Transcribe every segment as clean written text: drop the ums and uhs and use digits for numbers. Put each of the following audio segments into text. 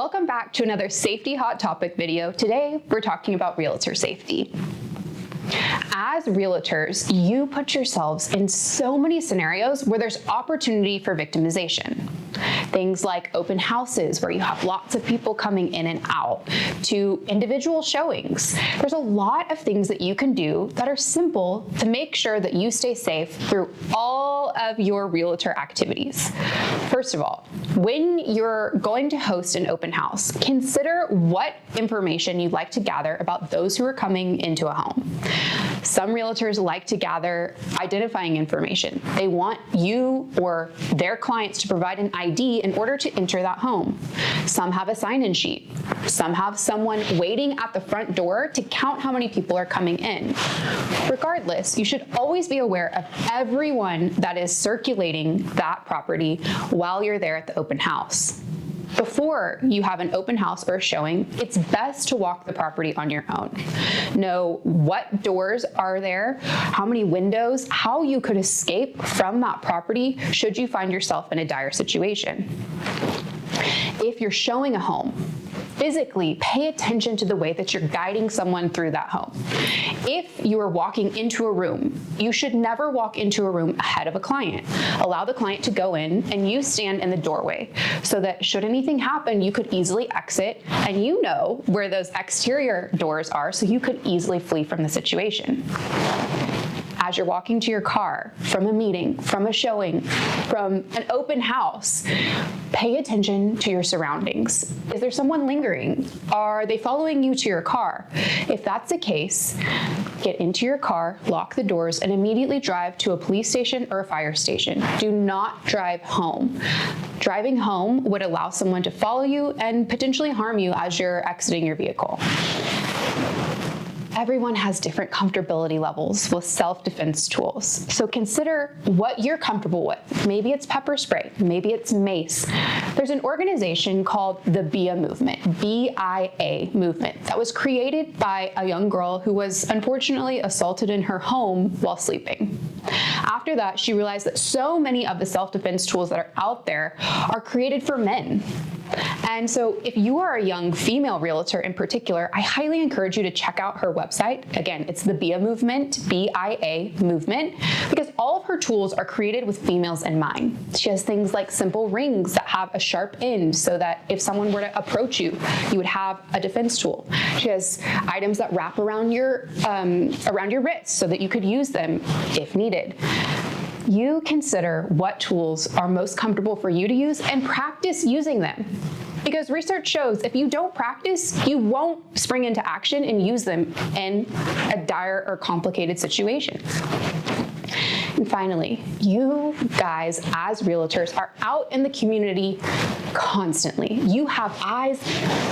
Welcome back to another Safety Hot Topic video. Today, we're talking about realtor safety. As realtors, you put yourselves in so many scenarios where there's opportunity for victimization. Things like open houses where you have lots of people coming in and out, to individual showings. There's a lot of things that you can do that are simple to make sure that you stay safe through all of your realtor activities. First of all, when you're going to host an open house, consider what information you'd like to gather about those who are coming into a home. Some realtors like to gather identifying information. They want you or their clients to provide an ID in order to enter that home. Some have a sign-in sheet. Some have someone waiting at the front door to count how many people are coming in. Regardless, you should always be aware of everyone that is circulating that property while you're there at the open house. Before you have an open house or a showing, it's best to walk the property on your own. Know what doors are there, how many windows, how you could escape from that property should you find yourself in a dire situation. If you're showing a home, physically pay attention to the way that you're guiding someone through that home. If you are walking into a room, you should never walk into a room ahead of a client. Allow the client to go in and you stand in the doorway so that should anything happen, you could easily exit and you know where those exterior doors are so you could easily flee from the situation. As you're walking to your car, from a meeting, from a showing, from an open house, pay attention to your surroundings. Is there someone lingering? Are they following you to your car? If that's the case, get into your car, lock the doors, and immediately drive to a police station or a fire station. Do not drive home. Driving home would allow someone to follow you and potentially harm you as you're exiting your vehicle. Everyone has different comfortability levels with self-defense tools. So consider what you're comfortable with. Maybe it's pepper spray, maybe it's mace. There's an organization called the BIA movement, B-I-A movement, that was created by a young girl who was unfortunately assaulted in her home while sleeping. After that, she realized that so many of the self-defense tools that are out there are created for men. And so if you are a young female realtor in particular, I highly encourage you to check out her website. Again, it's the BIA movement, B-I-A movement, because all of her tools are created with females in mind. She has things like simple rings that have a sharp end so that if someone were to approach you, you would have a defense tool. She has items that wrap around your wrists so that you could use them if needed. You consider what tools are most comfortable for you to use and practice using them. Because research shows if you don't practice, you won't spring into action and use them in a dire or complicated situation. And finally, you guys as realtors are out in the community constantly. You have eyes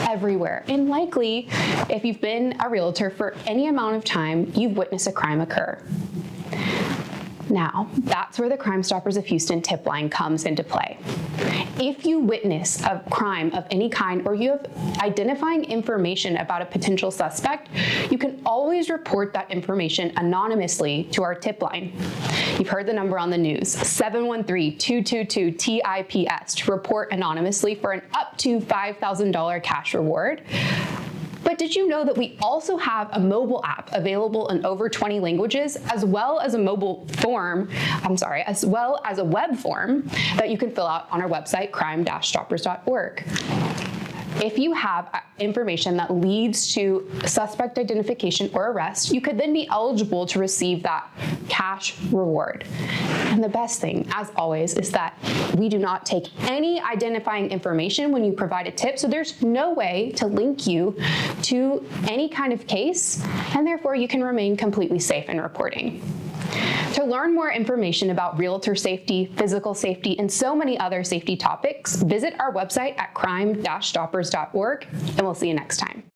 everywhere. And likely, if you've been a realtor for any amount of time, you've witnessed a crime occur. Now, that's where the Crime Stoppers of Houston tip line comes into play. If you witness a crime of any kind or you have identifying information about a potential suspect, you can always report that information anonymously to our tip line. You've heard the number on the news, 713-222-TIPS, to report anonymously for an up to $5,000 cash reward. But did you know that we also have a mobile app available in over 20 languages, as well as a web form that you can fill out on our website, crime-stoppers.org. If you have information that leads to suspect identification or arrest, you could then be eligible to receive that cash reward. And the best thing, as always, is that we do not take any identifying information when you provide a tip, so there's no way to link you to any kind of case, and therefore you can remain completely safe in reporting. To learn more information about realtor safety, physical safety, and so many other safety topics, visit our website at crime-stoppers.org, and we'll see you next time.